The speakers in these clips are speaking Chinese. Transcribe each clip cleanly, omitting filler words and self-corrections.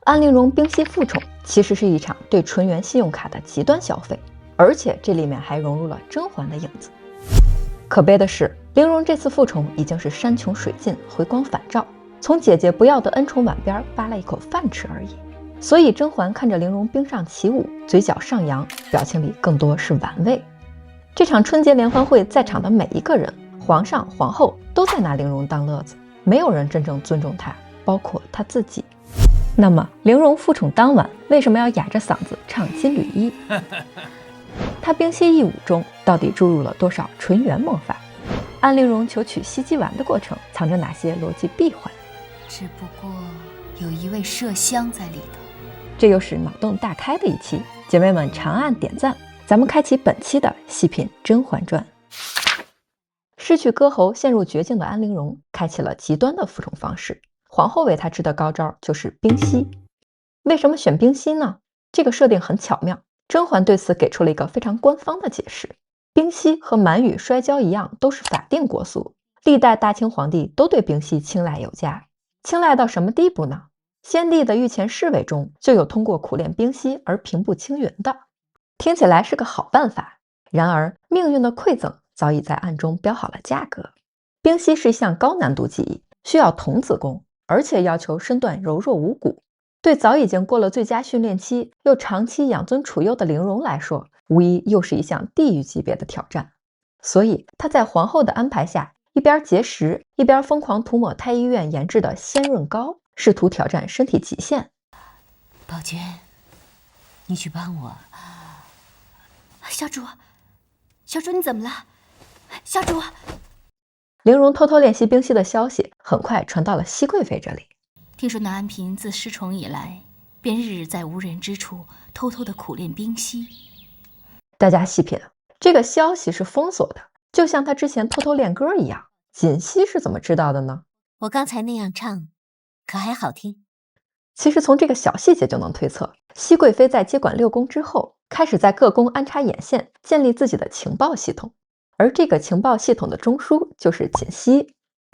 安陵容冰溪賦寵其實是一場對純元信用卡的極端消費，而且這裡面還融入了甄嬛的影子。可悲的是，陵容這次賦寵已經是山窮水盡、回光返照，從姐姐不要的恩寵碗邊扒了一口飯吃而已。所以甄嬛看着陵容冰上起舞，嘴角上揚，表情裡更多是玩味。這場春節聯歡會在場的每一個人，皇上、皇後都在拿陵容當樂子，沒有人真正尊重她，包括她自己。那麼，陵容賦寵當晚為什麼要啞着嗓子唱金縷衣？她冰溪一舞中到底注入了多少純元魔法？安陵容求取西鸡丸的過程藏着哪些逻輯閉環？只不過有一味麝香在裡頭。這又是腦洞大開的一期，姐妹們長按點讚，咱們開啟本期的細品《甄嬛傳》。失去歌喉陷入絕境的安陵容開啟了極端的賦寵方式，皇後為她支的高招就是冰溪。為什麼選冰溪呢？這個設定很巧妙，甄嬛對此給出了一個非常官方的解釋。冰溪和满语、摔跤一樣，都是法定国俗，历代大清皇帝都对冰溪青睐有加。青睐到什麼地步呢？先帝的御前侍卫中就有通過苦練冰溪而平步青雲的，听起来是个好辦法。然而命運的饋贈早已在暗中標好了價格。冰溪是一項高難度技藝，需要童子功，而且要求身段柔弱無骨。對早已經過了最佳訓練期又長期養尊處優的陵容來說，無疑又是一項地獄級別的挑戰。所以她在皇後的安排下，一邊節食，一邊瘋狂塗抹太醫院研制的鮮潤膏，試圖挑戰身體極限。寶娟，你去幫我。小主，小主你怎麼了？小主。陵容偷偷練習冰溪的消息很快傳到了熹貴妃這裡。聽說南安嬪自失寵以來，便日日在無人之處偷偷的苦練冰溪。大家細品，這個消息是封鎖的，就像她之前偷偷練歌一樣。槿汐是怎麼知道的呢？我剛才那樣唱，可還好聽？其實從這個小細節就能推測，熹貴妃在接管六宮之後，開始在各宮安插眼線，建立自己的情報系統。而這個情報系統的中樞就是槿汐。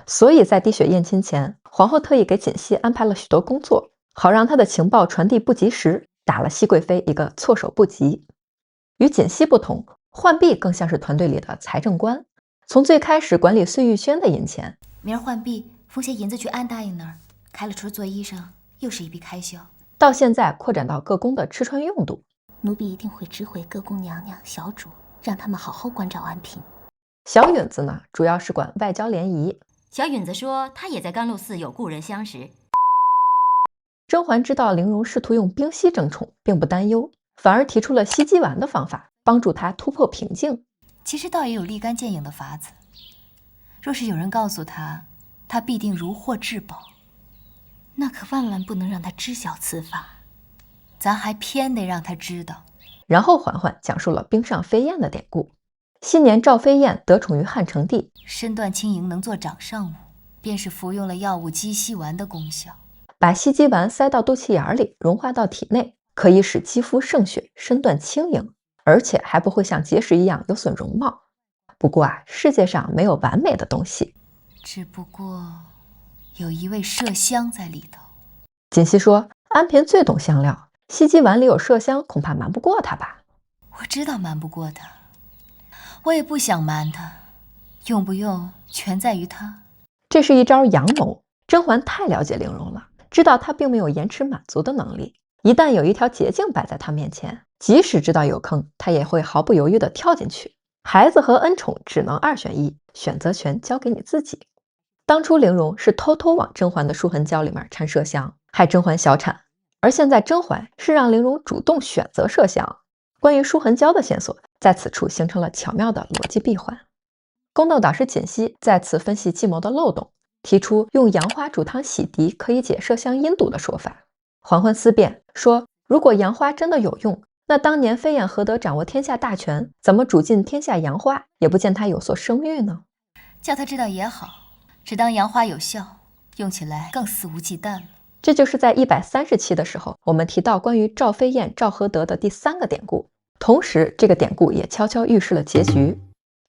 所以在滴血驗親前，皇後特意給槿汐安排了許多工作，好讓她的情報傳遞不及時，打了熹貴妃一個措手不及。與槿汐不同，浣碧更像是團隊裡的財政官，從最開始管理碎玉軒的銀錢，明兒浣碧奉些銀子去安大爺那兒，開了春做衣裳，又是一筆開銷。到現在擴展到各宮的吃穿用度，奴婢一定會知會各宮娘娘、小主，讓他們好好關照安嬪。小允子呢，主要是管外交聯誼。小允子說，她也在甘露寺有故人相識。甄嬛知道陵容試圖用冰溪爭寵，並不擔憂，反而提出了西雞丸的方法，幫助她突破瓶頸。其實倒也有立竿見影的法子，若是有人告訴她，她必定如獲至寶，那可萬萬不能讓她知曉此法，咱還偏得讓她知道。然後嬛嬛講述了冰上飛燕的典故。昔年趙飛燕得寵於漢成帝，身段輕盈，能做掌上舞，便是服用了藥物雞西丸的功效。把西雞丸塞到肚臍眼裡，融化到體內，可以使肌膚勝雪，身段輕盈，而且還不會像節食一樣有損容貌。不過啊，世界上沒有完美的東西，只不過有一味麝香在裡頭。槿汐說，安嬪最懂香料，西雞丸裡有麝香，恐怕瞞不過她吧。我知道瞞不過她，我也不想瞞她，用不用全在於她。這是一招陽謀。甄嬛太了解陵容了，知道她並沒有延遲滿足的能力。一旦有一條捷徑擺在她面前，即使知道有坑，她也會毫不猶豫地跳進去。孩子和恩寵只能二選一，選擇權交給你自己。當初陵容是偷偷往甄嬛的舒痕膠裡面摻麝香，害甄嬛小產，而現在甄嬛是讓陵容主動選擇麝香。關於舒痕膠的線索在此處形成了巧妙的邏輯閉環。宮鬥導師槿汐再次分析計謀的漏洞，提出用楊花煮湯洗滌可以解麝香陰毒的說法。嬛嬛思辨說，如果楊花真的有用，那當年飛燕何得掌握天下大權，怎麼煮盡天下楊花，也不見她有所聲譽呢？叫她知道也好，只當楊花有效，用起來更肆無忌憚了。這就是在130期的時候，我們提到關於趙飛燕、趙合德的第3個典故。同時，這個典故也悄悄預示了結局。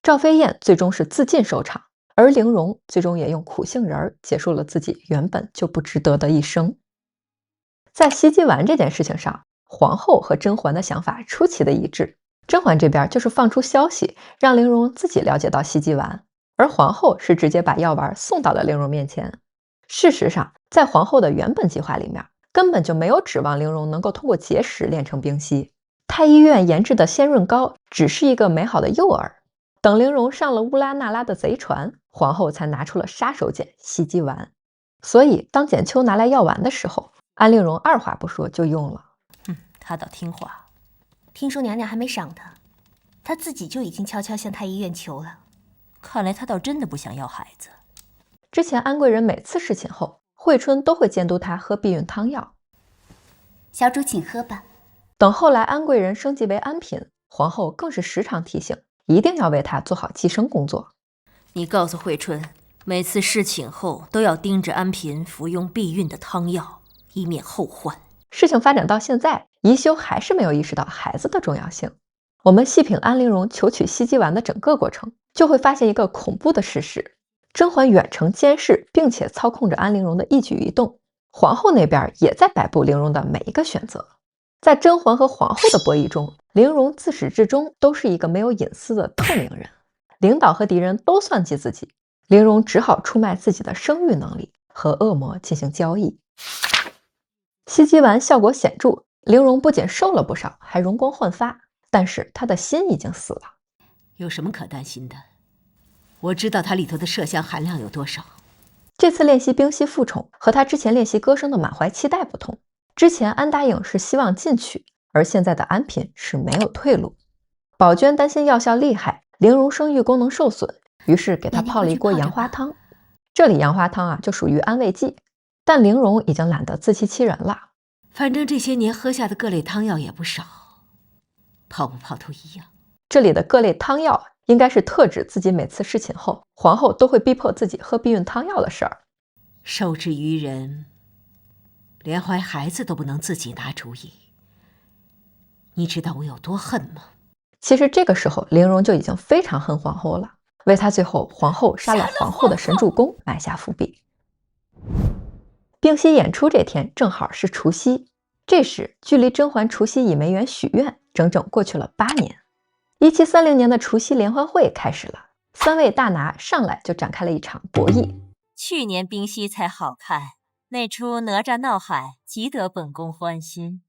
趙飛燕最終是自盡收場，而陵容最終也用苦杏仁兒結束了自己原本就不值得的一生。在西姬丸這件事情上，皇后和甄嬛的想法出奇的一致。甄嬛這邊就是放出消息，讓玲瓏自己了解到西姬丸，而皇后是直接把药丸送到了玲瓏面前。事實上，在皇后的原本計劃裡面，根本就没有指望玲瓏能夠通過节食練成冰溪。太醫院研制的鲜潤膏只是一個美好的誘餌。等玲瓏上了烏拉那拉的賊船，皇後才拿出了杀手鐧西姬丸。所以當簡秋拿來药丸的時候，安陵容二話不說就用了。她倒听話。听说娘娘还没赏她，她自己就已经悄悄向太医院求了。看来她倒真的不想要孩子。之前安贵人每次侍寝后，惠春都会监督她喝避孕汤药。小主请喝吧。等後來安貴人升級為安嬪，皇後更是時常提醒，一定要為她做好計生工作。你告訴惠春，每次侍寢後都要盯着安嬪服用避孕的湯藥，以免後患。事情發展到現在，宜修還是沒有意識到孩子的重要性。我們細品安陵容求取西姬丸的整個過程，就會發現一個恐怖的事實：甄嬛遠程監視並且操控着安陵容的一舉一動，皇後那邊也在擺布玲瓏的每一個選擇。在甄嬛和皇後的博弈中，玲瓏自始至終都是一個沒有隱私的透明人，領導和敵人都算計自己，玲瓏只好出賣自己的生育能力，和惡魔進行交易。西姬丸效果顯著，玲瓏不僅瘦了不少，還容光煥發，但是她的心已經死了。有什麼可擔心的？我知道它裡頭的麝香含量有多少。這次練習冰溪復寵和她之前練習歌聲的滿懷期待不同，之前安答應是希望進取，而現在的安嬪是沒有退路。寶娟擔心藥效厲害，玲瓏生育功能受損，於是給她泡了一鍋楊花湯。這裡楊花湯啊，就屬於安慰劑，但玲瓏已經懶得自欺欺人了。反正這些年喝下的各類湯藥也不少，泡不泡都一樣。這裡的各類湯藥應該是特指自己每次侍寢後，皇後都會逼迫自己喝避孕湯藥的事兒。受制於人，連懷孩子都不能自己拿主意，你知道我有多恨嗎？其實這個時候，玲瓏就已經非常恨皇後了，為她最後皇后殺了皇後的神助攻埋下伏筆。冰溪演出這天正好是除夕，這時距離甄嬛除夕倚梅園許願整整過去了8年。1730年的除夕聯歡會開始了，3位大拿上來就展開了一場博弈。去年冰溪才好看，那出哪吒鬧海極得本宮歡心。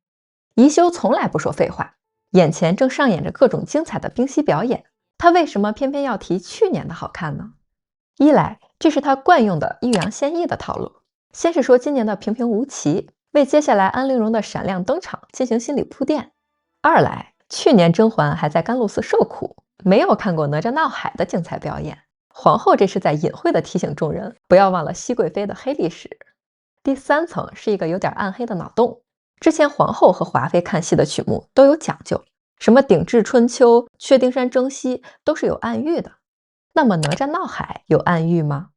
宜修從來不說廢話，眼前正上演着各種精彩的冰溪表演，他為什麼偏偏要提去年的好看呢？一來，這是他慣用的欲揚先抑的套路，先是說今年的平平無奇，為接下來安陵容的閃亮登場進行心理鋪墊；二來，去年甄嬛還在甘露寺受苦，沒有看過哪吒鬧海的精彩表演，皇後這是在隱晦地提醒眾人不要忘了熹貴妃的黑歷史。第三層是一個有點暗黑的腦洞，之前皇後和華妃看戲的曲目都有講究，什麼鼎炙春秋、薛丁山征西都是有暗喻的，那麼哪吒鬧海有暗喻嗎？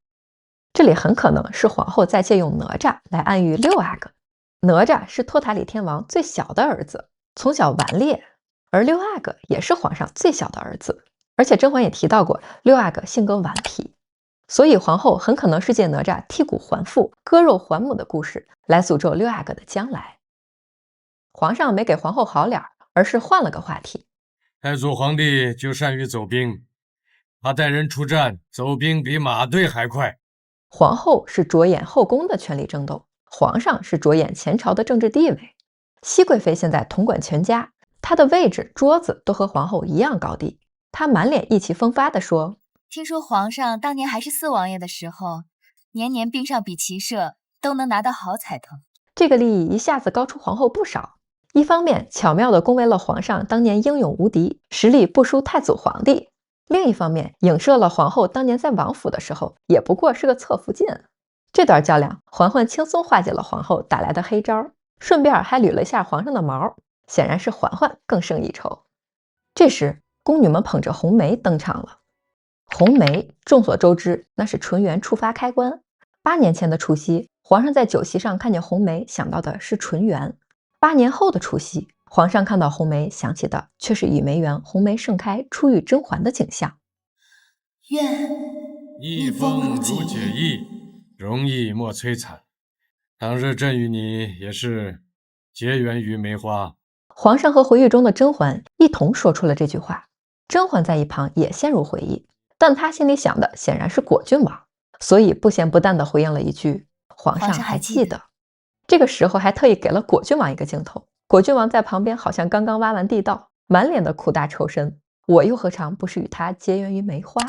這裡很可能是皇後在借用哪吒來暗喻六阿哥。哪吒是托塔李天王最小的兒子，從小頑劣，而六阿哥也是皇上最小的兒子，而且甄嬛也提到過六阿哥性格頑皮，所以皇後很可能是借哪吒剔骨還父、割肉還母的故事來詛咒六阿哥的將來。皇上沒給皇後好臉，而是換了個話題。太祖皇帝就善於走兵，他帶人出戰，走兵比馬隊還快。皇後是着眼後宮的權力爭鬥，皇上是着眼前朝的政治地位。熹貴妃現在統管全家，她的位置、桌子都和皇後一樣高低。她滿臉意氣風發地說：“聽說皇上當年還是4王爺的時候，年年冰上比騎射都能拿到好彩頭。”這個利益一下子高出皇後不少。一方面巧妙地恭維了皇上當年英勇無敵，實力不輸太祖皇帝；另一方面影射了皇後當年在王府的時候也不過是個側福晋。這段較量，嬛嬛輕鬆化解了皇後打來的黑招，順便還捋了一下皇上的毛，顯然是嬛嬛更勝一籌。這時宮女們捧着紅梅登場了。紅梅眾所周知，那是純元觸發開關。8年前的除夕，皇上在酒席上看見紅梅想到的是純元；8年後的除夕，皇上看到紅梅想起的卻是倚梅園紅梅盛開初遇甄嬛的景象。願逆風如解意，容易莫摧殘。當日朕與你也是皆源於梅花。皇上和回憶中的甄嬛一同說出了這句話。甄嬛在一旁也陷入回憶，但她心裡想的顯然是果郡王，所以不咸不淡地回應了一句：“皇上還記得。”這個時候還特意給了果郡王一個鏡頭，果郡王在旁邊好像剛剛挖完地道，滿臉的苦大仇深。我又何嘗不是與他結緣於梅花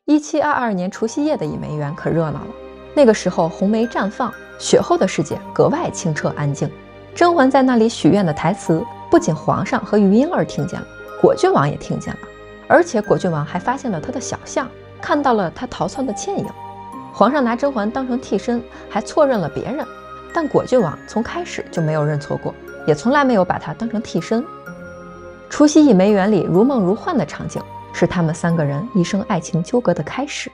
？1722年除夕夜的倚梅園可熱鬧了，那個時候紅梅綻放，雪後的世界格外清澈安靜。甄嬛在那裡許願的台詞，不僅皇上和余莺兒聽見了，果郡王也聽見了，而且果郡王還發現了他的小象，看到了他逃竄的倩影。皇上拿甄嬛當成替身，還錯認了別人，但果郡王從開始就沒有認錯過，也從來沒有把他當成替身。除夕倚梅園裡如夢如幻的場景，是他們3個人一生愛情糾葛的開始。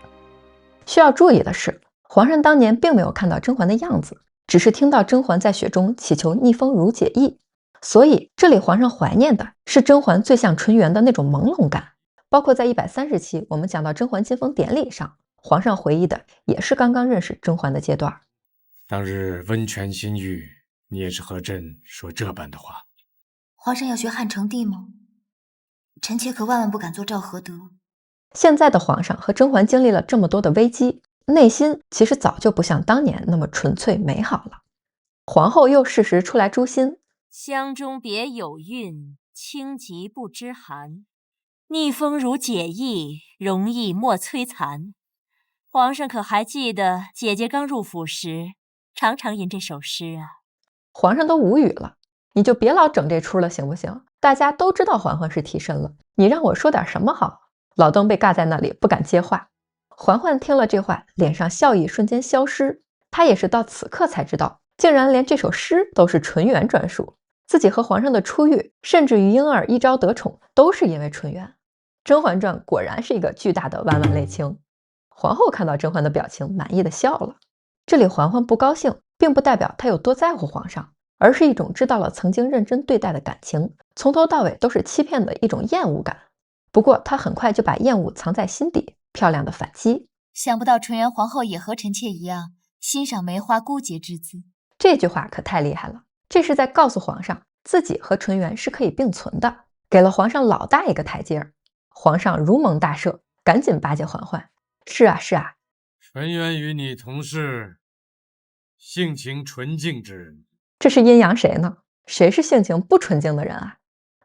需要注意的是，皇上當年並沒有看到甄嬛的樣子，只是听到甄嬛在雪中祈求逆風如解意，所以这裡皇上懷念的是甄嬛最像純元的那種朦朧感。包括在130期我們講到甄嬛金封典禮上，皇上回憶的也是剛剛認識甄嬛的階段。當日溫泉心玉，你也是和朕說這般的話。皇上要學漢成帝嗎？臣妾可萬萬不敢做趙合德。現在的皇上和甄嬛經歷了這麼多的危機，內心其實早就不像當年那麼純粹美好了。皇后又適時出來誅心，香中別有韻，清極不知寒。逆風如解意，容易莫摧殘。皇上可還記得姐姐剛入府時，常常吟這首詩啊？皇上都無語了，你就別老整這出了行不行？大家都知道嬛嬛是替身了，你讓我說點什麼好？老登被尬在那裡不敢接話。嬛嬛聽了這話，臉上笑意瞬間消失。她也是到此刻才知道，竟然連這首詩都是純元專屬。自己和皇上的初遇，甚至於嬰兒一朝得寵，都是因為純元。《甄嬛傳》果然是一個巨大的萬萬淚傾。皇後看到甄嬛的表情，滿意的笑了。這裡嬛嬛不高興，並不代表她有多在乎皇上，而是一種知道了曾經認真對待的感情，從頭到尾都是欺騙的一種厭惡感。不過她很快就把厭惡藏在心底，漂亮的反擊。想不到純元皇後也和臣妾一樣，欣賞梅花孤絕之姿。這句話可太厲害了，這是在告訴皇上，自己和純元是可以並存的，給了皇上老大一個台階兒。皇上如蒙大赦，趕緊巴結嬛嬛。是啊是啊，純元與你同是性情純淨之人。這是陰陽誰呢？誰是性情不純淨的人啊？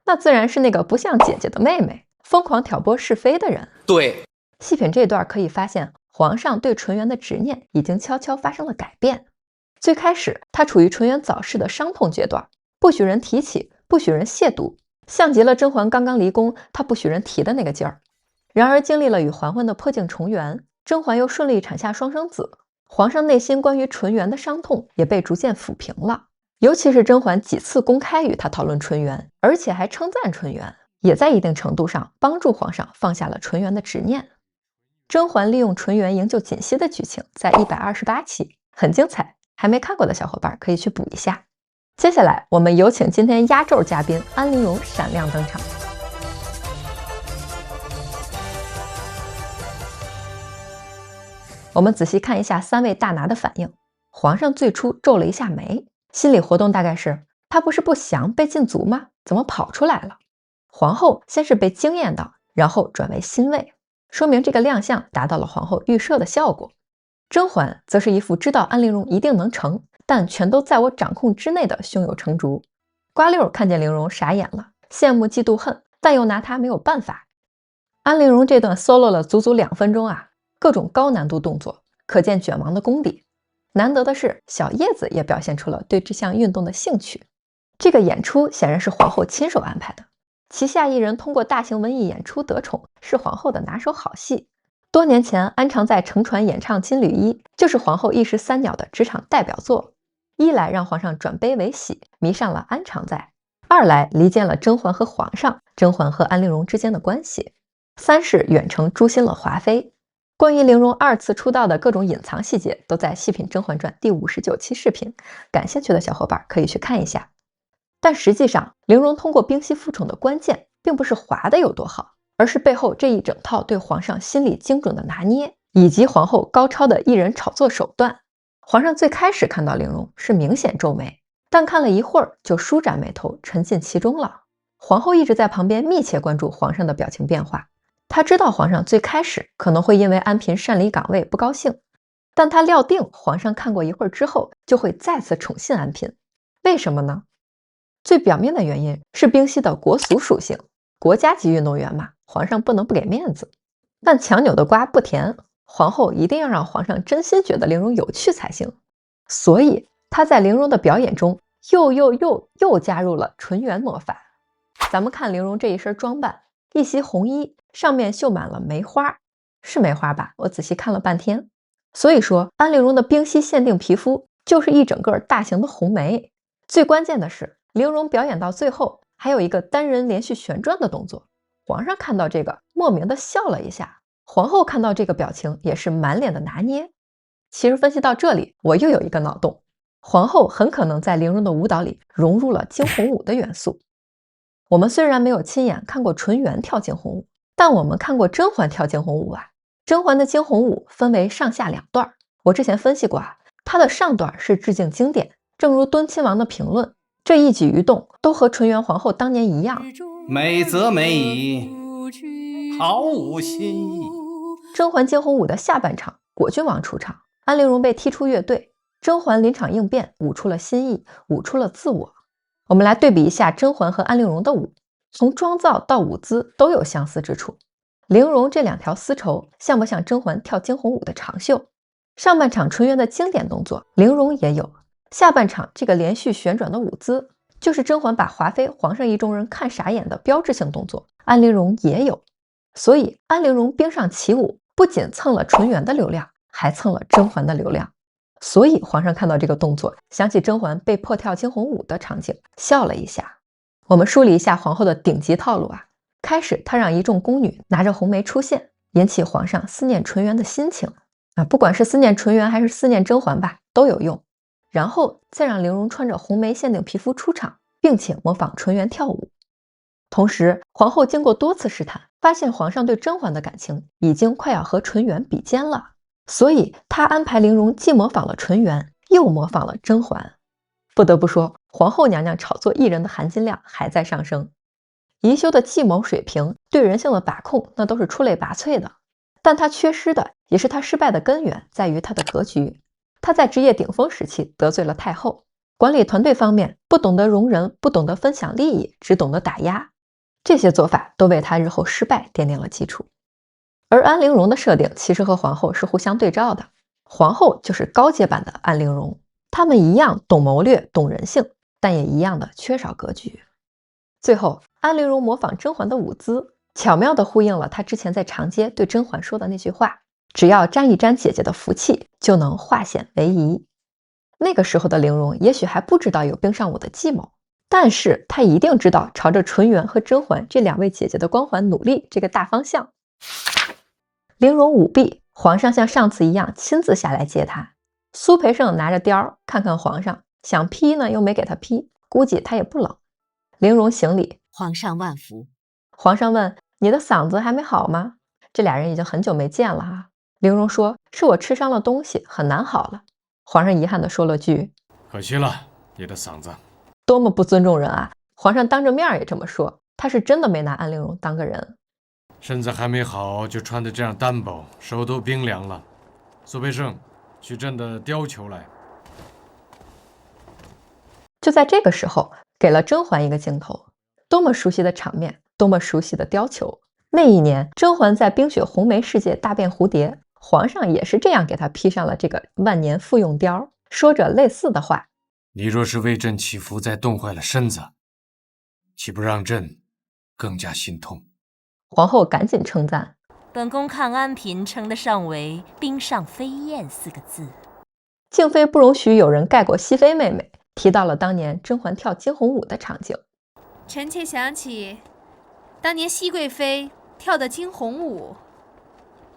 那自然是那個不像姐姐的妹妹，瘋狂挑撥是非的人。對，細品這段可以發現，皇上對純元的執念已經悄悄發生了改變。最開始他處於純元早逝的傷痛階段，不許人提起，不許人褻瀆，像極了甄嬛剛剛離宮他不許人提的那個勁兒。然而經歷了與嬛嬛的破鏡重圓，甄嬛又順利產下雙生子，皇上內心關於純元的傷痛也被逐漸撫平了。尤其是甄嬛幾次公開與他討論純元，而且還稱讚純元，也在一定程度上幫助皇上放下了純元的執念。甄嬛利用纯元營救槿汐的劇情在128期，很精彩，還沒看過的小伙伴可以去補一下。接下來我們有請今天壓軸嘉賓安陵容閃亮登場。我們仔細看一下3位大拿的反應。皇上最初皺了一下眉，心理活動大概是，他不是不降被禁足嗎？怎麼跑出來了？皇后先是被驚豔到，然後轉為欣慰，說明這個亮相達到了皇后預設的效果。甄嬛則是一副知道安陵容一定能成，但全都在我掌控之內的胸有成竹。瓜溜看見陵容傻眼了，羨慕嫉妒恨，但又拿他沒有辦法。安陵容這段 solo 了足足2分鐘啊，各種高難度動作，可見卷王的功底。難得的是，小葉子也表現出了對這項運動的興趣。這個演出顯然是皇后親手安排的。旗下藝人通過大型文藝演出得寵，是皇后的拿手好戲。多年前，安常在乘船演唱《金縷衣》，就是皇后一石三鳥的職場代表作。一來讓皇上轉悲為喜，迷上了安常在；二來離間了甄嬛和皇上，甄嬛和安陵容之間的關係；三是遠程誅心了華妃。關於陵容2次出道的各種隱藏細節，都在細品《甄嬛傳》第59期視頻，感興趣的小伙伴可以去看一下。但實際上，陵容通過冰溪復寵的關鍵，並不是華的有多好，而是背後這一整套對皇上心理精準的拿捏，以及皇後高超的藝人炒作手段。皇上最開始看到陵容是明顯皺眉，但看了一會兒就舒展眉頭，沉浸其中了。皇後一直在旁邊密切關注皇上的表情變化，她知道皇上最開始可能會因為安嬪擅離崗位不高興，但她料定皇上看過一會兒之後就會再次寵信安嬪。為什麼呢？最表面的原因是冰溪的國俗屬性，國家級運動員嘛，皇上不能不給面子。但強扭的瓜不甜，皇後一定要讓皇上真心覺得玲瓏有趣才行。所以她在玲瓏的表演中又加入了纯元魔法。咱們看玲瓏這一身裝扮，一袭紅衣，上面繡滿了梅花，是梅花吧？我仔細看了半天。所以說安陵容的冰溪限定皮膚就是一整個大型的紅梅。最關鍵的是，玲瓏表演到最後還有一個单人連續旋轉的動作，皇上看到這個莫名的笑了一下，皇後看到這個表情也是滿臉的拿捏。其實分析到這裡，我又有一個腦洞，皇後很可能在玲瓏的舞蹈裡融入了驚鴻舞的元素。我們雖然沒有親眼看過純元跳驚鴻舞，但我們看過甄嬛跳驚鴻舞啊。甄嬛的驚鴻舞分為上下兩段，我之前分析过啊，它的上段是致敬經典，正如敦親王的評論，這一舉一動都和純元皇後當年一樣，美則美矣，毫無新意。甄嬛驚鴻舞的下半場，果郡王出場，安陵容被踢出樂隊，甄嬛臨場應變，舞出了新意，舞出了自我。我們來對比一下甄嬛和安陵容的舞，從妝造到舞姿都有相似之處。玲瓏這兩條絲綢像不像甄嬛跳驚鴻舞的長袖？上半場纯元的經典動作，玲瓏也有；下半場這個連續旋轉的舞姿，就是甄嬛把華妃、皇上一眾人看傻眼的標誌性動作，安陵容也有。所以安陵容冰上起舞，不僅蹭了純元的流量，還蹭了甄嬛的流量。所以皇上看到這個動作，想起甄嬛被迫跳驚鴻舞的場景，笑了一下。我們梳理一下皇後的頂級套路啊。開始她讓一眾宮女拿着紅梅出現，引起皇上思念純元的心情啊，不管是思念純元還是思念甄嬛吧，都有用。然後再讓玲瓏穿着紅梅限定皮膚出場，並且模仿纯元跳舞。同時皇后經過多次試探，發現皇上對甄嬛的感情已經快要和純元比肩了，所以她安排玲瓏既模仿了纯元，又模仿了甄嬛。不得不說，皇后娘娘炒作艺人的含金量還在上升。宜修的計謀水平，對人性的把控，那都是出類拔萃的。但她缺失的，也是她失敗的根源，在於她的格局。她在職業頂峰時期得罪了太后，管理團隊方面不懂得容人，不懂得分享利益，只懂得打壓。這些做法都為她日後失敗奠定了基礎。而安陵容的設定其實和皇後是互相對照的，皇後就是高階版的安陵容，她們一樣懂謀略，懂人性，但也一樣的缺少格局。最後安陵容模仿甄嬛的舞姿，巧妙地呼應了她之前在長街對甄嬛說的那句話，只要沾一沾姐姐的福氣，就能化險為夷。那個時候的玲瓏也許還不知道有冰上舞的計謀，但是她一定知道朝着純元和甄嬛這兩位姐姐的光環努力這個大方向。玲瓏舞畢，皇上像上次一樣親自下來接她。蘇培盛拿着貂看看皇上，想批呢又沒給他批，估計他也不冷。玲瓏行禮，皇上萬福。皇上問：“你的嗓子還沒好嗎？”這倆人已經很久沒見了哈。玲瓏說：“是我吃傷了東西，很難好了。”皇上遺憾地說了句：“可惜了，你的嗓子。”多麼不尊重人啊！皇上當着面也這麼說，他是真的沒拿安陵容當個人。身子還沒好，就穿得這樣單薄，手都冰涼了。蘇培盛，去朕的貂裘來。就在這個時候，給了甄嬛一個鏡頭，多麼熟悉的場面，多麼熟悉的貂裘。那一年，甄嬛在冰雪紅梅世界大變蝴蝶，皇上也是這樣給她披上了這個萬年復用貂，說着類似的話：“你若是為朕祈福，再凍壞了身子，豈不讓朕更加心痛？”皇後趕緊稱讚：“本宮看安嬪稱得上為冰上飛燕4個字。”靜妃不容許有人蓋過熹妃妹妹，提到了當年甄嬛跳驚鴻舞的場景。臣妾想起，當年熹貴妃跳的驚鴻舞，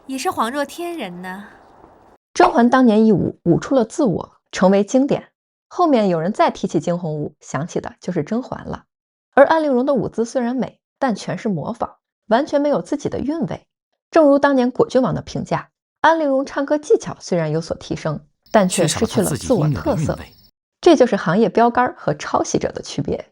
也是恍若天人呢。甄嬛當年一舞，舞出了自我，成為經典。後面有人再提起驚鴻舞，想起的就是甄嬛了。而安陵容的舞姿雖然美，但全是模仿，完全沒有自己的韻味。正如當年果郡王的評價，安陵容唱歌技巧雖然有所提升，但卻失去了自我特色。這就是行業標杆和抄襲者的區別。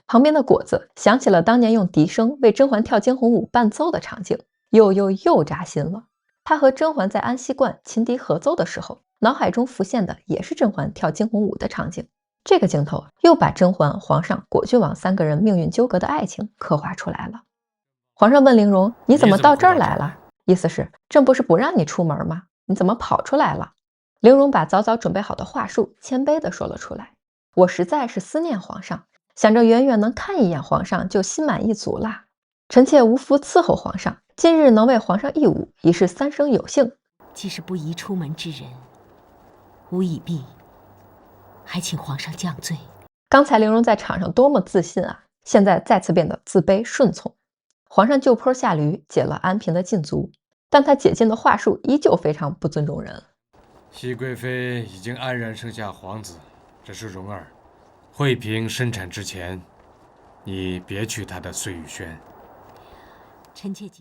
旁邊的果子想起了當年用笛声為甄嬛跳驚鴻舞伴奏的场景，又扎心了。他和甄嬛在安西观琴笛合奏的时候，腦海中浮現的也是甄嬛跳驚鴻舞的場景。這個鏡頭又把甄嬛、皇上、果郡王3個人命運糾葛的愛情刻畫出來了。皇上問玲瓏：“你怎麼到這兒來了？”意思是朕不是不讓你出門嗎？你怎麼跑出來了？玲瓏把早早準備好的話術謙卑地說了出來：“我實在是思念皇上，想着遠遠能看一眼皇上就心滿意足啦。臣妾無福伺候皇上，今日能為皇上一舞，已是三生有幸。既是不宜出門之人，吾已毕，還請皇上降罪。”剛才玲瓏在場上多麼自信啊，現在再次變得自卑順從。皇上就坡下驢，解了安嬪的禁足，但他解禁的話術依舊非常不尊重人。熹貴妃已經安然生下皇子，這是蓉兒。惠嬪生產之前，你別去她的碎玉軒。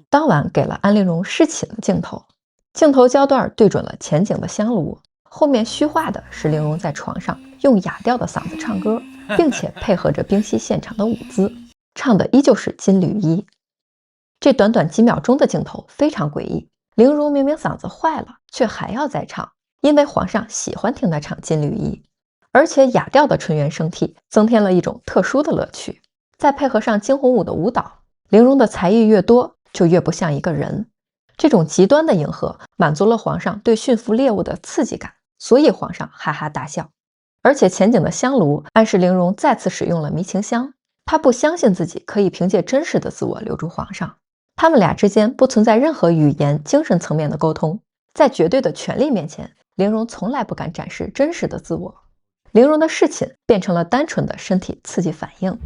當晚給了安陵容侍寢的鏡頭，鏡頭焦段對準了前景的香爐，後面虛化的是玲瓏在床上用啞調的嗓子唱歌，並且配合着冰溪現場的舞姿，唱的依舊是金縷衣。這短短幾秒鐘的鏡頭非常詭異，玲瓏明明嗓子壞了，卻還要再唱，因為皇上喜歡聽她唱金縷衣，而且啞調的純元聲替增添了一種特殊的樂趣。再配合上驚鴻舞的舞蹈，玲瓏的才藝越多，就越不像一個人。這種極端的迎合滿足了皇上對馴服獵物的刺激感，所以皇上哈哈大笑。而且前景的香爐暗示玲瓏再次使用了迷情香，她不相信自己可以憑借真實的自我留住皇上。他們倆之間不存在任何語言、精神層面的溝通，在絕對的權力面前，玲瓏從來不敢展示真實的自我。玲瓏的侍寢變成了單純的身體刺激反應。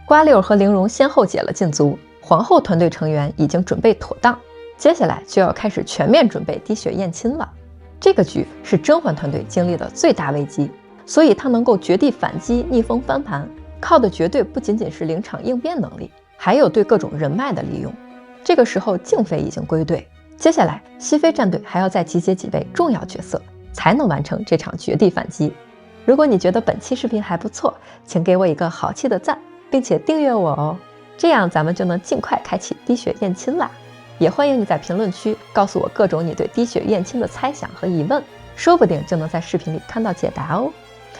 瓜溜和玲瓏先後解了禁足，皇後團隊成員已經準備妥當，接下來就要開始全面準備滴血驗親了。這個局是甄嬛團隊經歷的最大危機，所以她能夠絕地反擊、逆風翻盤，靠的絕對不僅僅是臨場應變能力，還有對各種人脈的利用。這個時候靜妃已經歸隊，接下來熹妃戰隊還要再集結幾位重要角色，才能完成這場絕地反擊。如果你覺得本期視頻還不錯，請給我一個豪氣的讚，並且訂閱我哦，這樣咱們就能盡快開啟滴血驗親啦。也歡迎你在評論區告訴我各種你對滴血驗親的猜想和疑問，說不定就能在視頻裡看到解答哦。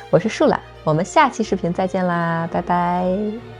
我是樹懶，我們下期視頻再見啦，拜拜。